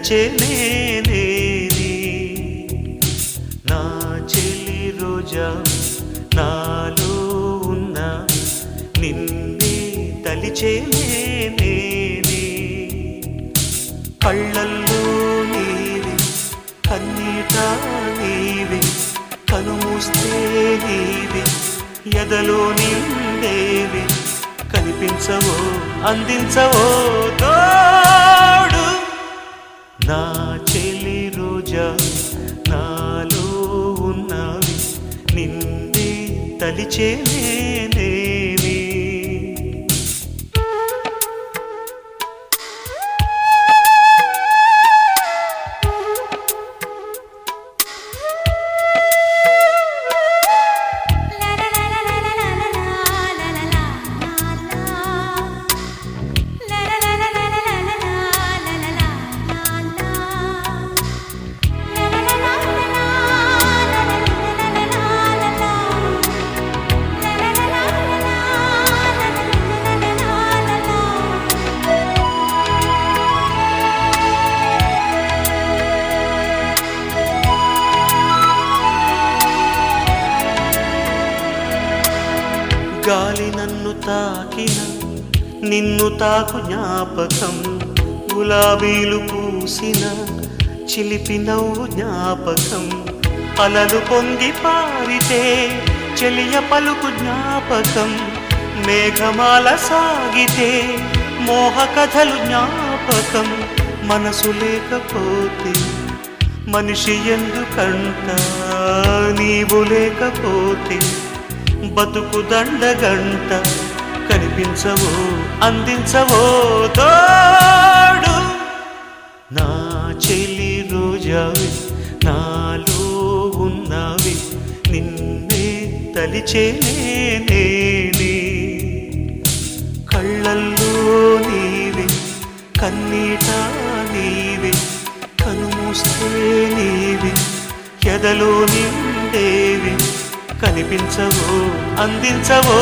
తలిచే నేనే నా చెలి రోజా నాలో ఉన్న నిన్నే తలిచే నేనే కళ్ళల్లో నీవే కన్నీట నీవే కనుమూస్తే నీవే ఎదలో నిండేవి కనిపించవో అందించవో తోడు నా చెలి రోజా నాలో ఉన్నవి నిన్నే తలిచే నేనేవి గాలి నన్ను తాకిన నిన్ను తాకు జ్ఞాపకం గులాబీలు పూసిన చిలిపి నవ్వు జ్ఞాపకం అలలు పొంగి పారితే చెలియ పలుకు జ్ఞాపకం మేఘమాల సాగితే మోహ కథలు జ్ఞాపకం మనసు లేకపోతే మనిషి ఎందుకంట నీవు లేకపోతే బతుకు దండగంట కనిపించవో అందించవో తోడు నా చెలి రోజావి నాలో ఉన్నవి నిన్నే తలిచే నేనే కళ్ళల్లో నీవే కన్నీట నీవే కనుమూస్తే నీవే ఎదలో నిండేవి కనిపించవో అందించవో